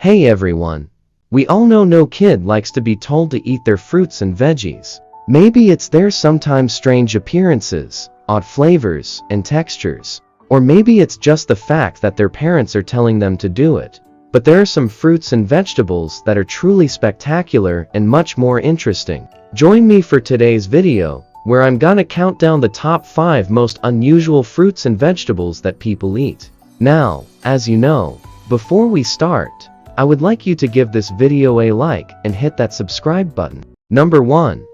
Hey everyone. We all know no kid likes to be told to eat their fruits and veggies. Maybe it's their sometimes strange appearances, odd flavors, and textures. Or maybe it's just the fact that their parents are telling them to do it. But there are some fruits and vegetables that are truly spectacular and much more interesting. Join me for today's video, where I'm gonna count down the top 5 most unusual fruits and vegetables that people eat. Now, as you know, before we start, I would like you to give this video a like and hit that subscribe button. Number 1.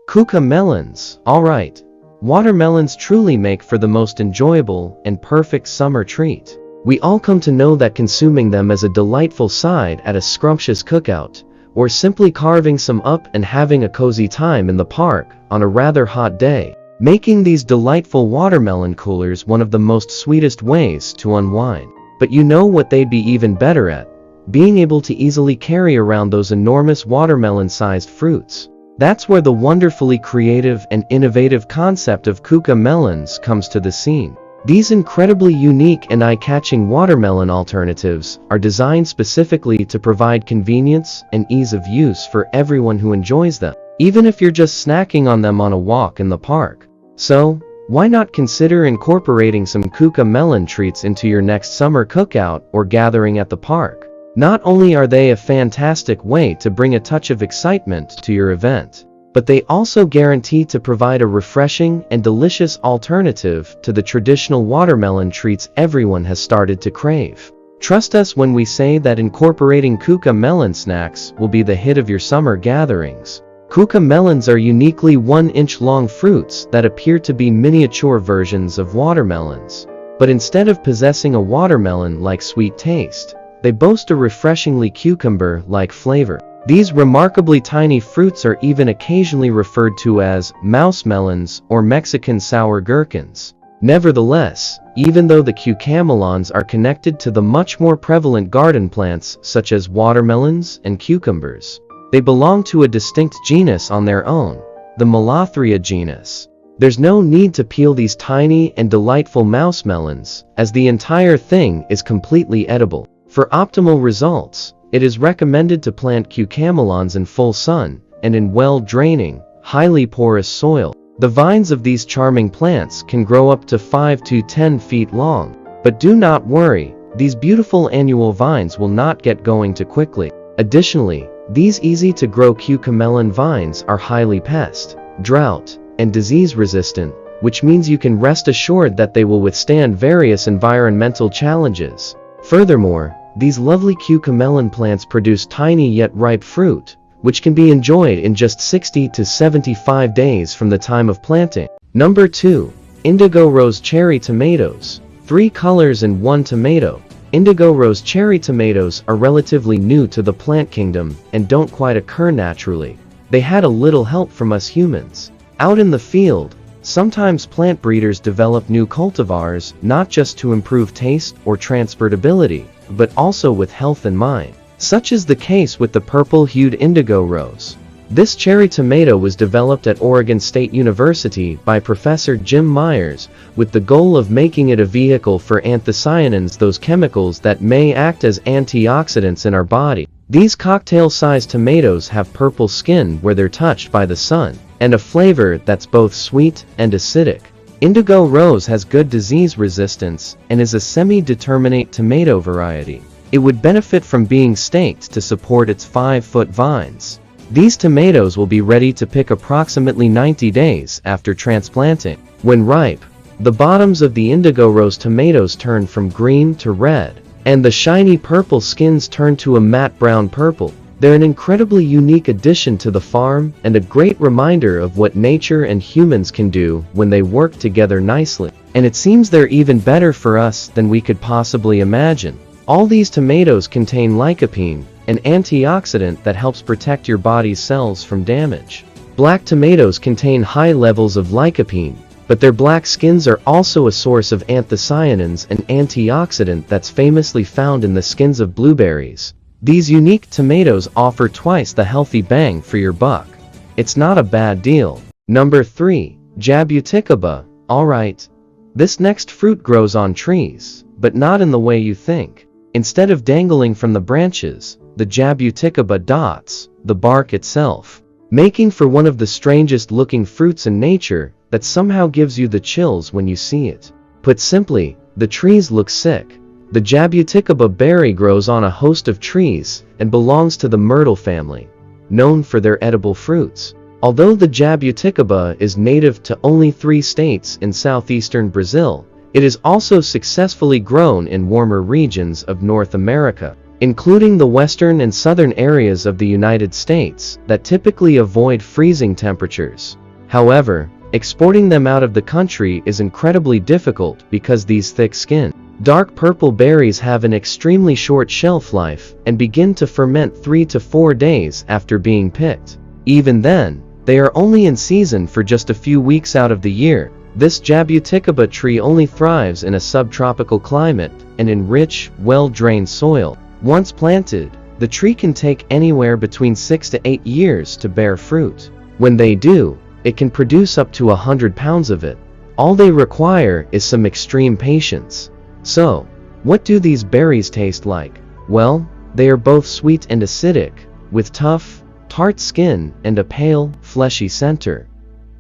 Cucamelons. Alright. Watermelons truly make for the most enjoyable and perfect summer treat. We all come to know that consuming them as a delightful side at a scrumptious cookout, or simply carving some up and having a cozy time in the park on a rather hot day, making these delightful watermelon coolers one of the most sweetest ways to unwind. But you know what they'd be even better at? Being able to easily carry around those enormous watermelon-sized fruits. That's where the wonderfully creative and innovative concept of Cucamelons comes to the scene. These incredibly unique and eye-catching watermelon alternatives are designed specifically to provide convenience and ease of use for everyone who enjoys them, even if you're just snacking on them on a walk in the park. So, why not consider incorporating some Cucamelon treats into your next summer cookout or gathering at the park? Not only are they a fantastic way to bring a touch of excitement to your event, but they also guarantee to provide a refreshing and delicious alternative to the traditional watermelon treats everyone has started to crave. Trust us when we say that incorporating Cucamelon snacks will be the hit of your summer gatherings. Cucamelons are uniquely 1-inch long fruits that appear to be miniature versions of watermelons. But instead of possessing a watermelon-like sweet taste, they boast a refreshingly cucumber-like flavor. These remarkably tiny fruits are even occasionally referred to as mouse melons or Mexican sour gherkins. Nevertheless, even though the cucamelons are connected to the much more prevalent garden plants such as watermelons and cucumbers, they belong to a distinct genus on their own, the Malathria genus. There's no need to peel these tiny and delightful mouse melons, as the entire thing is completely edible. For optimal results, it is recommended to plant cucamelons in full sun and in well-draining, highly porous soil. The vines of these charming plants can grow up to 5 to 10 feet long. But do not worry, these beautiful annual vines will not get going too quickly. Additionally, these easy-to-grow cucamelon vines are highly pest, drought, and disease-resistant, which means you can rest assured that they will withstand various environmental challenges. Furthermore, these lovely cucamelon plants produce tiny yet ripe fruit, which can be enjoyed in just 60 to 75 days from the time of planting. Number 2. Indigo Rose Cherry Tomatoes. 3 colors in 1 tomato. Indigo Rose Cherry Tomatoes are relatively new to the plant kingdom and don't quite occur naturally. They had a little help from us humans. Out in the field, sometimes plant breeders develop new cultivars not just to improve taste or transportability, but also with health in mind. Such is the case with the purple-hued indigo rose. This cherry tomato was developed at Oregon State University by Professor Jim Myers, with the goal of making it a vehicle for anthocyanins, those chemicals that may act as antioxidants in our body. These cocktail-sized tomatoes have purple skin where they're touched by the sun, and a flavor that's both sweet and acidic. Indigo Rose has good disease resistance and is a semi-determinate tomato variety. It would benefit from being staked to support its 5-foot vines. These tomatoes will be ready to pick approximately 90 days after transplanting. When ripe, the bottoms of the Indigo Rose tomatoes turn from green to red, and the shiny purple skins turn to a matte brown purple. They're an incredibly unique addition to the farm and a great reminder of what nature and humans can do when they work together nicely. And it seems they're even better for us than we could possibly imagine. All these tomatoes contain lycopene, an antioxidant that helps protect your body's cells from damage. Black tomatoes contain high levels of lycopene, but their black skins are also a source of anthocyanins, an antioxidant that's famously found in the skins of blueberries. These unique tomatoes offer twice the healthy bang for your buck. It's not a bad deal. Number 3. Jabuticaba. Alright. This next fruit grows on trees, but not in the way you think. Instead of dangling from the branches, the Jabuticaba dots the bark itself, making for one of the strangest looking fruits in nature that somehow gives you the chills when you see it. Put simply, the trees look sick. The Jabuticaba berry grows on a host of trees and belongs to the myrtle family, known for their edible fruits. Although the Jabuticaba is native to only 3 states in southeastern Brazil, it is also successfully grown in warmer regions of North America, including the western and southern areas of the United States that typically avoid freezing temperatures. However, exporting them out of the country is incredibly difficult because these thick-skinned, dark purple berries have an extremely short shelf life and begin to ferment 3 to 4 days after being picked. Even then, they are only in season for just a few weeks out of the year. This Jabuticaba tree only thrives in a subtropical climate and in rich, well-drained soil. Once planted, the tree can take anywhere between 6 to 8 years to bear fruit. When they do, it can produce up to 100 pounds of it. All they require is some extreme patience. So, what do these berries taste like? Well, they are both sweet and acidic, with tough, tart skin and a pale, fleshy center.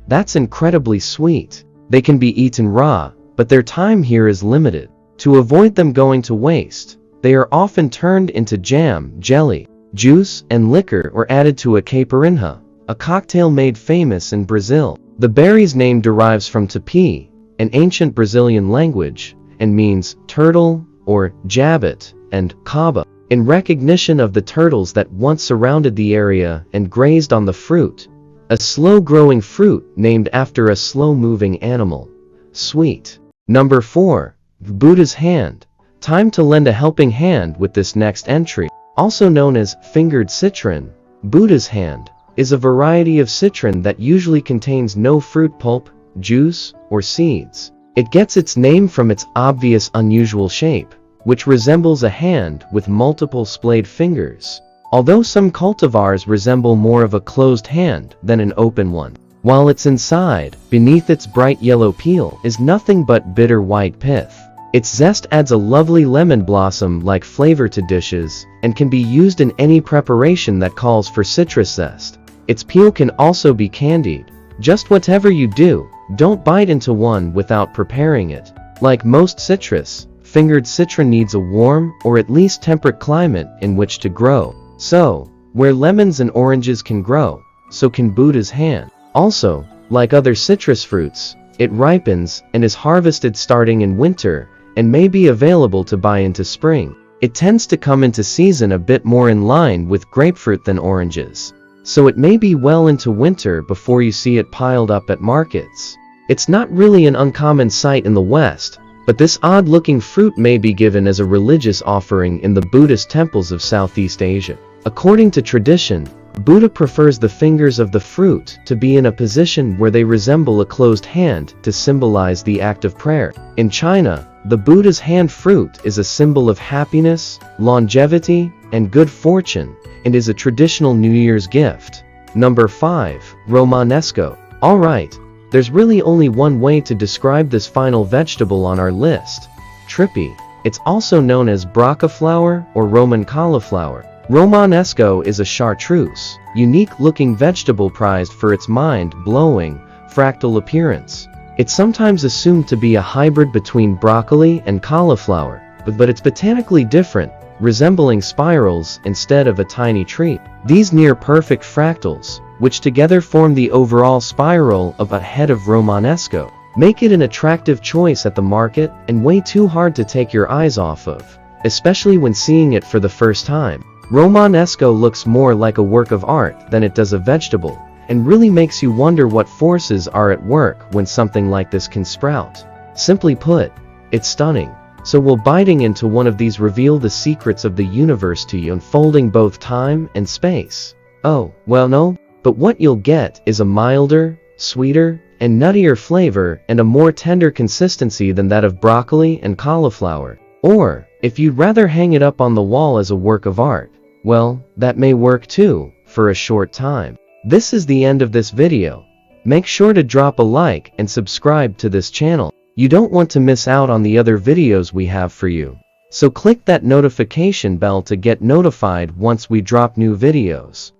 That's incredibly sweet. They can be eaten raw, but their time here is limited. To avoid them going to waste, they are often turned into jam, jelly, juice, and liquor or added to a caipirinha, a cocktail made famous in Brazil. The berry's name derives from tupi, an ancient Brazilian language, and means turtle or jabut, and caba, in recognition of the turtles that once surrounded the area and grazed on the fruit. A slow-growing fruit named after a slow-moving animal. Sweet. Number 4. Buddha's hand. Time to lend a helping hand with this next entry. Also known as fingered citron, Buddha's hand is a variety of citron that usually contains no fruit pulp, juice, or seeds. It gets its name from its obvious unusual shape, which resembles a hand with multiple splayed fingers. Although some cultivars resemble more of a closed hand than an open one. While its inside, beneath its bright yellow peel, is nothing but bitter white pith. Its zest adds a lovely lemon blossom-like flavor to dishes, and can be used in any preparation that calls for citrus zest. Its peel can also be candied. Just whatever you do, don't bite into one without preparing it. Like most citrus, fingered citron needs a warm, or at least temperate climate in which to grow. So, where lemons and oranges can grow, so can Buddha's hand. Also, like other citrus fruits, it ripens and is harvested starting in winter and may be available to buy into spring. It tends to come into season a bit more in line with grapefruit than oranges, so it may be well into winter before you see it piled up at markets. It's not really an uncommon sight in the West, but this odd-looking fruit may be given as a religious offering in the Buddhist temples of Southeast Asia. According to tradition, Buddha prefers the fingers of the fruit to be in a position where they resemble a closed hand to symbolize the act of prayer. In China, the Buddha's hand fruit is a symbol of happiness, longevity, and good fortune, and is a traditional New Year's gift. Number 5. Romanesco. Alright, there's really only one way to describe this final vegetable on our list. Trippy. It's also known as braca flower or Roman cauliflower. Romanesco is a chartreuse, unique-looking vegetable prized for its mind-blowing, fractal appearance. It's sometimes assumed to be a hybrid between broccoli and cauliflower, but it's botanically different, resembling spirals instead of a tiny tree. These near-perfect fractals, which together form the overall spiral of a head of Romanesco, make it an attractive choice at the market and way too hard to take your eyes off of, especially when seeing it for the first time. Romanesco looks more like a work of art than it does a vegetable, and really makes you wonder what forces are at work when something like this can sprout. Simply put, it's stunning. So will biting into one of these reveal the secrets of the universe to you, unfolding both time and space? Oh, well no, but what you'll get is a milder, sweeter, and nuttier flavor and a more tender consistency than that of broccoli and cauliflower. Or, if you'd rather hang it up on the wall as a work of art, well, that may work too, for a short time. This is the end of this video. Make sure to drop a like and subscribe to this channel. You don't want to miss out on the other videos we have for you. So click that notification bell to get notified once we drop new videos.